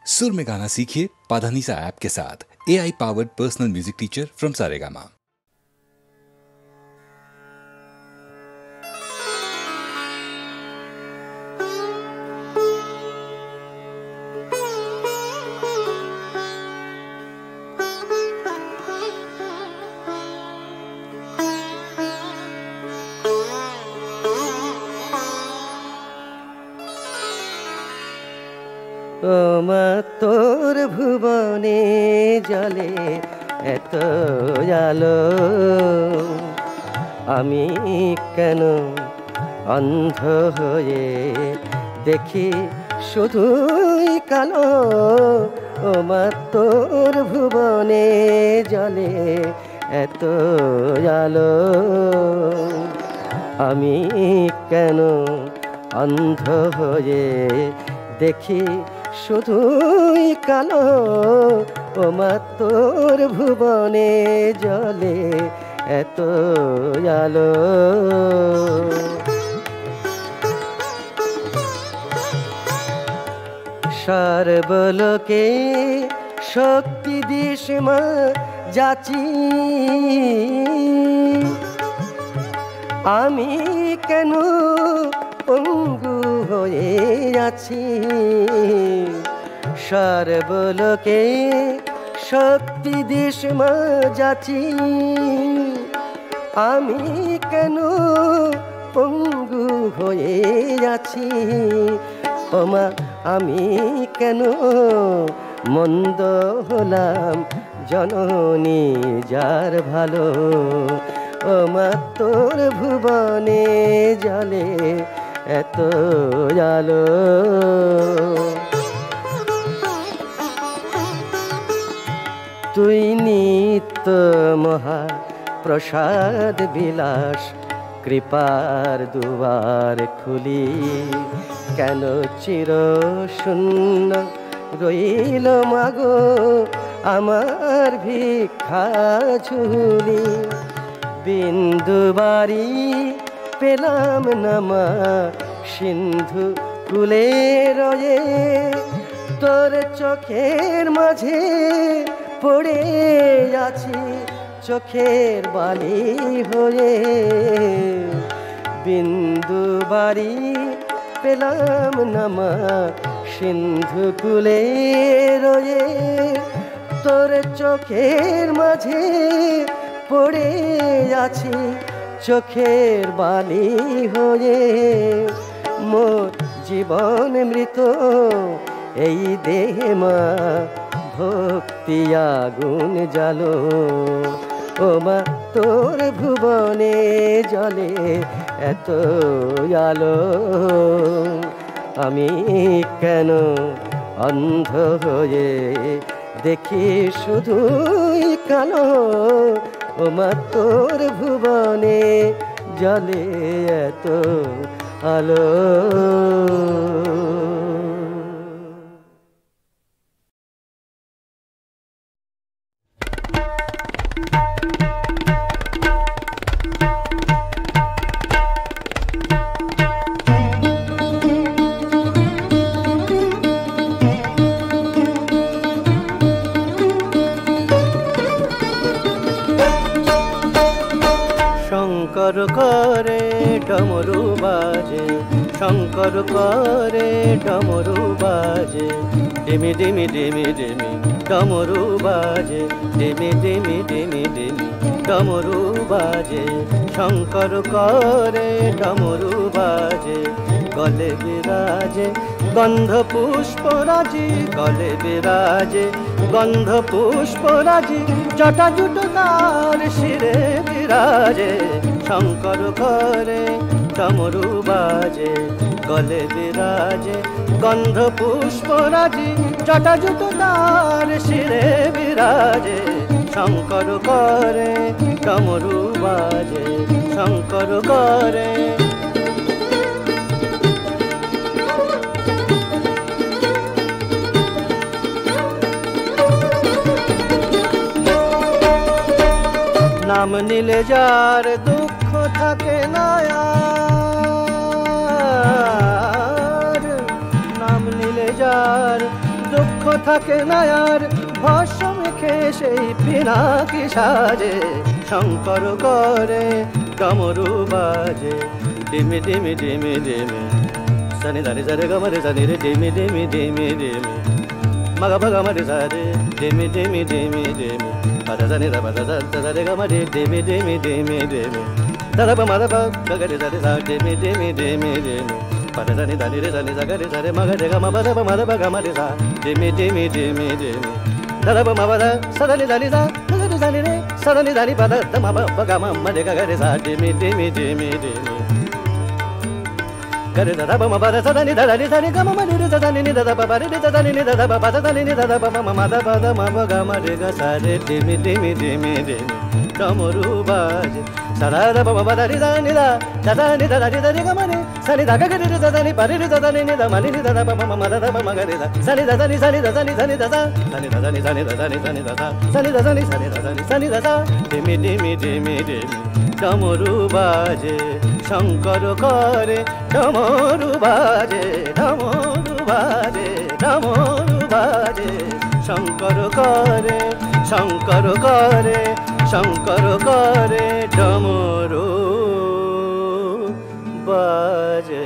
सुर में गाना सीखिए पाधानीसा ऐप के साथ। AI powered personal music teacher from Saregama. তোর ভুবনে জলে এত আলো, আমি কেন অন্ধ হয়ে দেখি শুধুই কালো। ও মা তোর ভুবনে জলে এত আলো, আমি কেন অন্ধ হয়ে দেখি শুধুই কালো। ও মা তোর ভুবনে জলে এত আলো। সর্বলোকে শক্তি দিস মা যাচি, আমি কেন পঙ্গু হয়ে আছি। সর্বলোকে শক্তি দিস মা যাচি, আমি কেন পঙ্গু হয়ে আছি। ও মা আমি কেন মন্দ হলাম জননী যার ভালো। ও মা তোর ভুবনে জলে এত আলো। তুই নিত্য মহা প্রসাদ বিলাস, কৃপার দুয়ার খুলি কেন চির শূন্য রইল মাগো আমার ভিক্ষা ঝুলি। বিন্দু বাড়ি পেলাম না মা সিন্ধু কুলে রয়ে, তোর চোখের মাঝে পড়ে আছি চোখের বালি হয়ে। বিন্দু বাড়ি পেলাম না মা সিন্ধু কুলে রয়ে, তোর চোখের মাঝে পড়ে আছি চোখের বালি হয়ে। মোর জীবন মৃত এই দেহে মা ভক্তি আগুন জালো। ও মা তোর ভুবনে জলে এত আলো, আমি কেন অন্ধ হয়ে দেখি শুধুই কালো। ও মা তোর ভুবনে জলে এত আলো। শঙ্কর করে ডমরু বাজে, শঙ্কর করে ডমরু বাজে, ডিমি ডিমি ডিমি ডিমি ডমরু বাজে, ডিমি ডিমি ডিমি ডিমি ডমরু বাজে। শঙ্কর করে ডমরু বাজে, গলে বিরাজে গন্ধ পুষ্পরাজি, গলে বিরাজে গন্ধ পুষ্পরাজি, জটা জুটো তার শিরে বিরাজে। শঙ্কর করে ডমরু বাজে, গলে বিরাজে গন্ধ পুষ্পরাজি, জটা জুটো তার শিরে বিরাজে। শঙ্কর করে ডমরু বাজে, শঙ্কর করে। নাম নিলে যার দুঃখ থাকে না আর, নাম নিলে যার দুঃখ থাকে না আর ভস্য মেখে সেই পিনাকি সাজে শঙ্কর করে ডমরু বাজে ডিমি ডিমি ডিমি ডিমি সনি দানি সারে গমরে সনি রে ডিমি ডিমি ডিমি ডিমি মগ মগ মরে সারে ডিমি ডিমি ডিমি ডিমি পাদা সনি রা পাদা সারে গমরে ডিমি ডিমি ডিমি ডিমি দাদা পা মাদা পা গগরে সারে সা ডিমি ডিমি ডিমি ডিমি পাদা সনি দানি রে সনি সাগরে সারে মগ রে গম পাদা পা মাদা পা গমরে সা ডিমি ডিমি ডিমি ডিমি দাদা পা মাদা সদনি দানি সা গগরে সানি রে সদনি দানি পাদা তমা পা গম মরে গগরে সা Dimi Dimi Dimi Dimi gare da ba ma ba da sa da ni da ni sa ni ga ma ma ni da da ni da ba ba ni da ni da ba ba da ni da ba ma ma da ba da ma ba ga ma re ga sa re dimi dimi dimi dimi डमरू बाजे sa da da ba ma ba da ni da ni da ni da ni ga ma ni sa ni da ga ga ni da ni pa ni da ni da ma ni da ba ma ma da ba ma ga re da sa ni da ni sa ni da ni sa ni da sa ni da ni sa ni da ni sa ni da sa ni da ni sa ni da ni sa ni da dimi dimi dimi dimi डमरू बाजे शंकर करे डमरू बाजे डमरू बाजे डमरू बाजे शंकर करे शंकर करे शंकर करे डमरू बाजे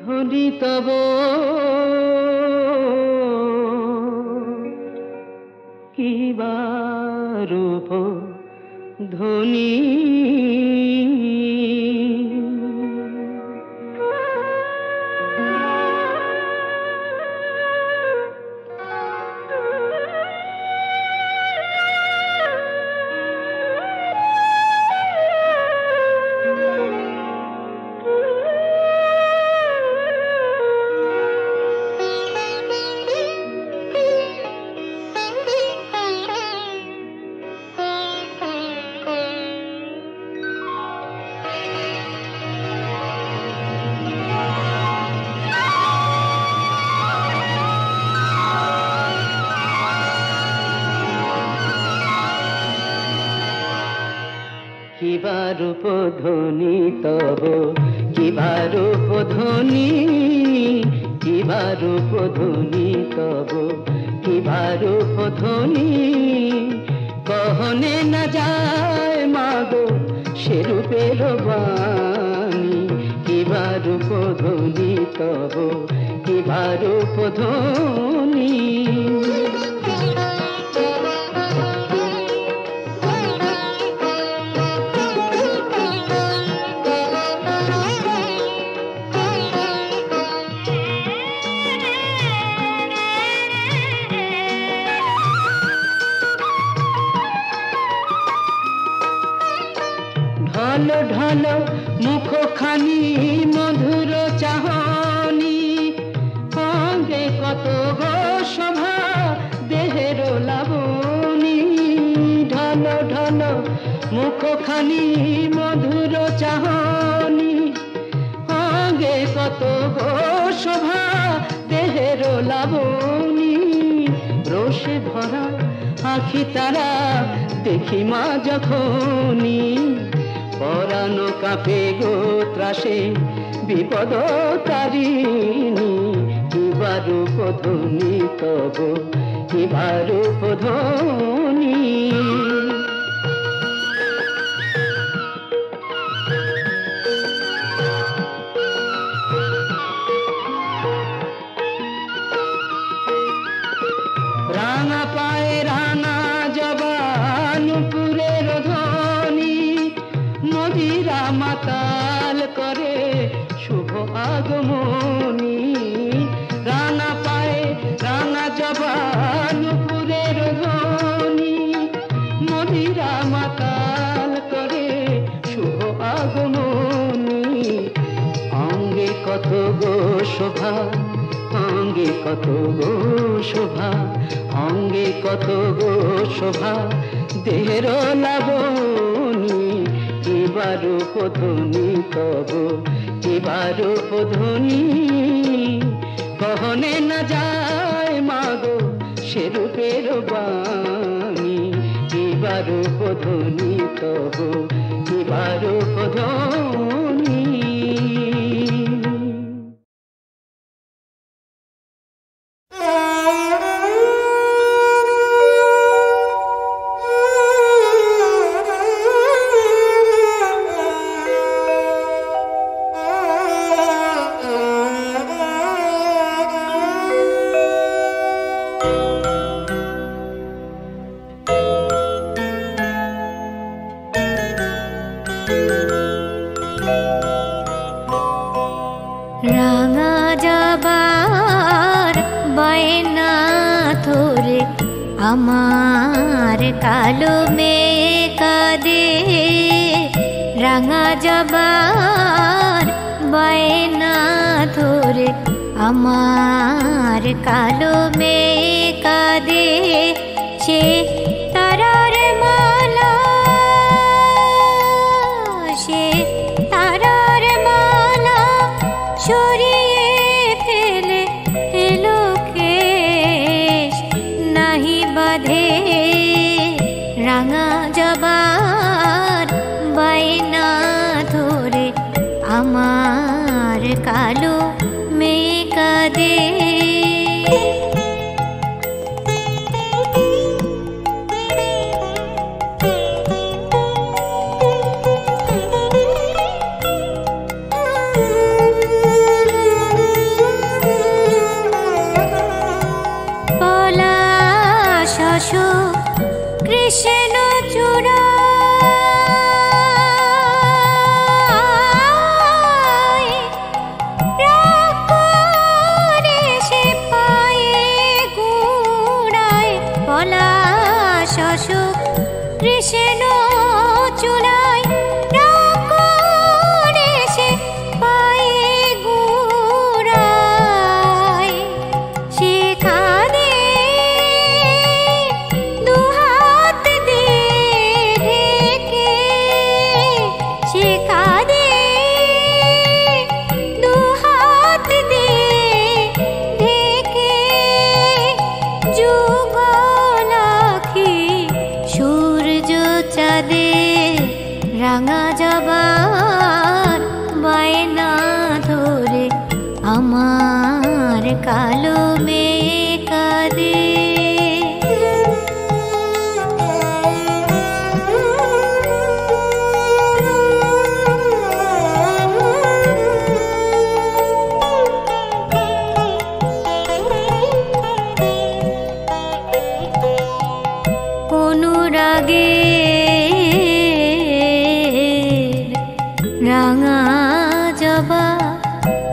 ধ্বনি তব কিবা রূপ ধ্বনি রূপ ধ্বনি তব কিবা রূপ ধ্বনি কিবা রূপ ধ্বনি তব কিবা রূপ ধ্বনি কহনে না যায় মাগো সে রূপের বাণী কিবা রূপ ধ্বনি তব কিবা রূপ ধ্বনি ঢল ঢল মুখখানি মধুর চাহনি অঙ্গে কত গো শোভা দেহের লাবণী ঢল ঢল মুখখানি মধুর চাহনি অঙ্গে কত গো শোভা দেহের লাবণী রোষে ভরা আখি তারা দেখি মা যখনি পরানো কাঁপে গো ত্রাসে বিপদ তারিণী কিবা রূপ ধ্বনি তব কিবা রূপ ধ্বনি রাঙা পায়ে রাঙা জবানুপুরের ধ্বনি মদিরা মাতাল করে শুভ আগমনী রাঙা পায়ে রাঙা জবানুপুরের ধ্বনি মদিরা মাতাল করে শুভ আগমনী অঙ্গে কত গো শোভা অঙ্গে কত গো শোভা অঙ্গে কত গো শোভা দেহের লাবণী কিবা রূপ ধ্বনি তব কিবা রূপ ধ্বনি কহনে না যায় মাগো সে রূপের বাণী কিবা রূপ ধ্বনি তবু কিবা রূপ ধ্বনি। রাঙা যাবার বায়না ধরে আমার কালো মেয়ে কাঁদে, রাঙা যাবার বায়না ধরে আমার কালো মেয়ে কাঁদে। সে তারার মালা, সে তারার মালা সরিয়ে ফেলে এলো কেশ নাহি বাঁধে। রাঙা যাবার বায়না ধরে আমার কালো মেয়ে কাঁদে। কৃষ্ণ চূড়া সে পায়ে গুড়ায় পলাশ কৃষ্ণ চূড়ায় সে পায়ে গুড়ায়। সে কাঁদে রাঙা যাবার বায়না ধরে আমার কালো মেয়ে কাঁদে। অনুরাগে রাঙা জবা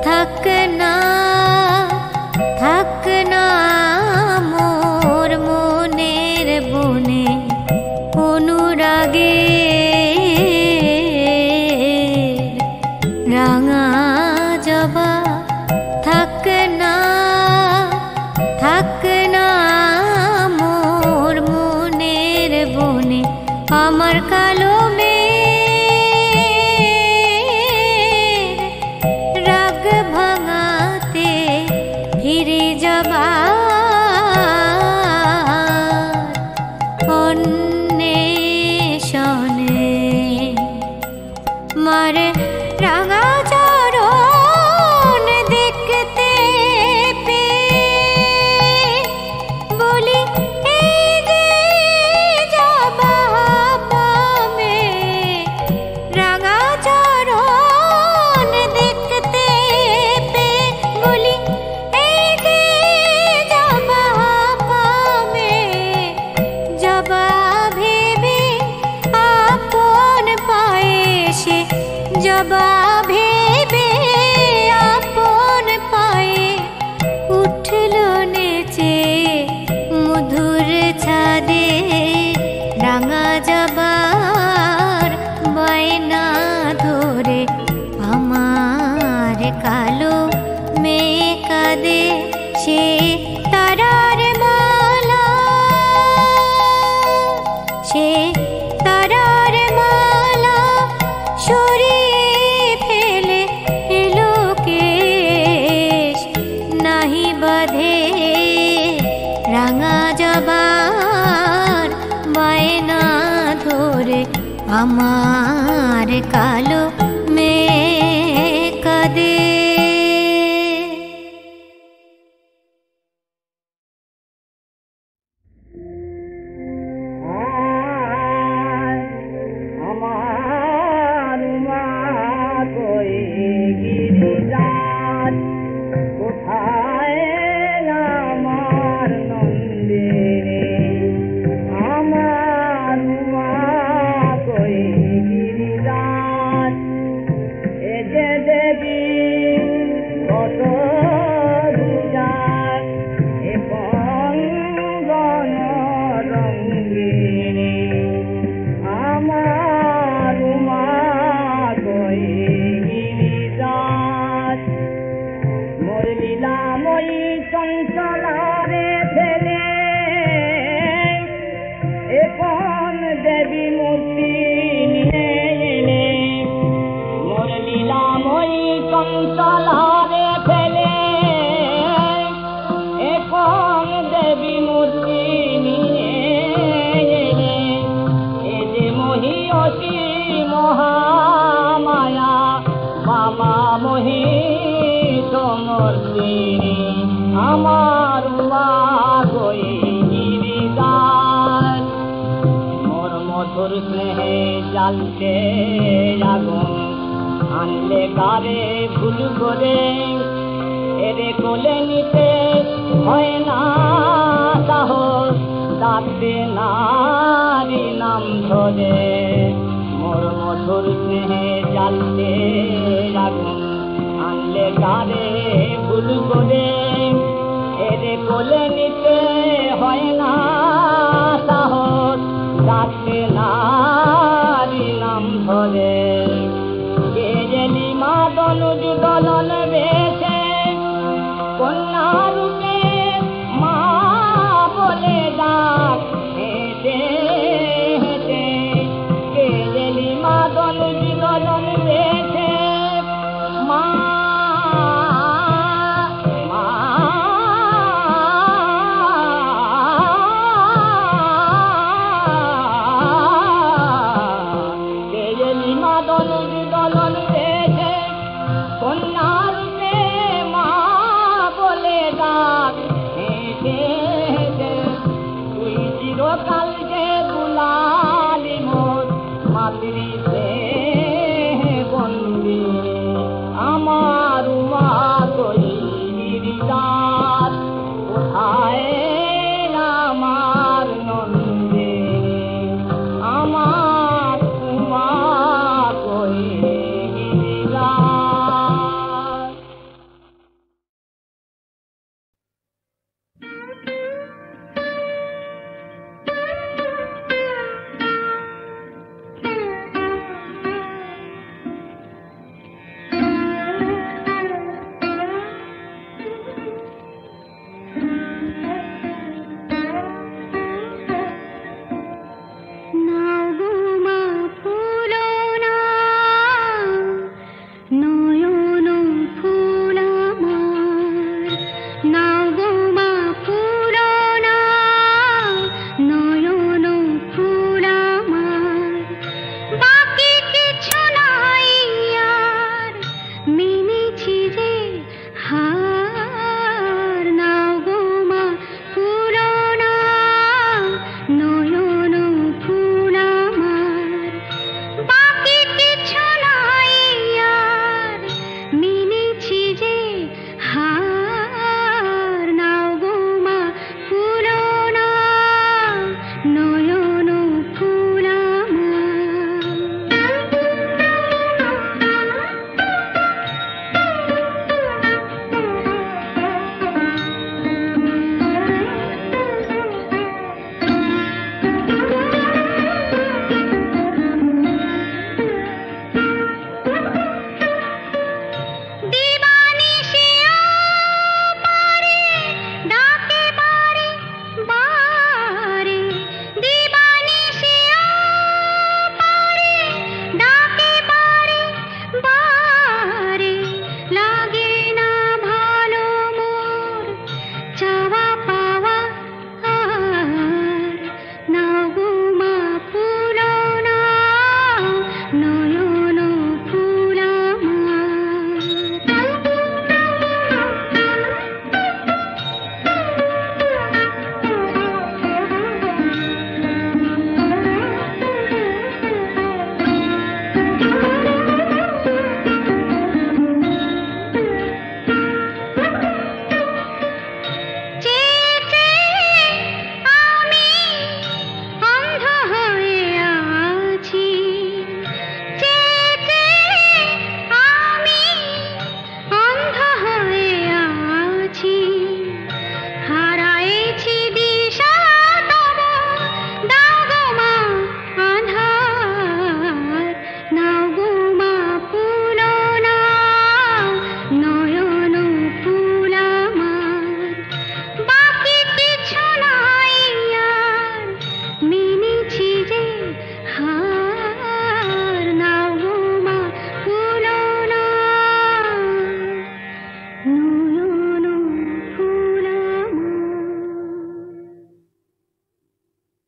থাক না মোর মনের বনে। অনুরাগে রাঙা জবা থাক না মোর মনের বনে। আমার কালো রাগ ভাঙাতে ফিরে যাবার অন্বেষণে মার রাঙা চরণ দেখতে পেয়ে বলি এই যে যাবা পামে। রাঙা চরণ দেখতে পেয়ে বলি এই যে যাবা পামে। যাবা ভেবে আপন পায়ে সে, যাবা ভেবে আপন পায়ে উঠল নেচে মধুর ছাদে। রাঙা যাবার বায়না ধরে আমার কালো মেয়ে কাঁদে। সে তারার মালা, সে তারার মালা সরিয়ে ফেলে আমার কালো মেয়ে কাঁদে। আমার মা কই গিরিজাত, কোথায় আমার নন্দিনী? আমার মা কই গিরিজাত, এ যে দেবী কত দুজাত, এ কোন গণরঙ্গিনী? আমার মা কই গিরিজাত, মোর লীলাময়ী চঞ্চলারে ফেলে এ কোন দেবী মূর্তি নিয়ে এলে? মোর লীলাময়ী চঞ্চলারে ফেলে এ কোন দেবী মূর্তি নিয়ে এলে? এ যে মহিয়সী মহামায়া বাবা মহিষমর্দিনী, আমার মা কই গিরিজাত। মোর মধুর স্নেহে জ্বালতে আগুন, আনলে কারে ভুল করে? এরে কোলে নিতে হয় না সাহস, ডাকতে নারী নাম ধরে। মোর মধুর স্নেহে জ্বালতে আগুন, আনলে কারে ভুল করে? এরে কোলে নিতে হয় না সাহস, ডাকতে নারী নাম ধরে। কে জেলি মা দনুজ দলন বেশে, কন্যা রূপে মা বলে ডাক হেঁটে হেঁটে। কে জেলি মা দনুজ দলন বেশে, মা মা কে জেলি মা দনুজ দলন বেশে, কন্যা রূপে মা বলে ডাক হেঁটে হেঁটে। তুই চিরকাল যে দুলালি মোর, মাতৃ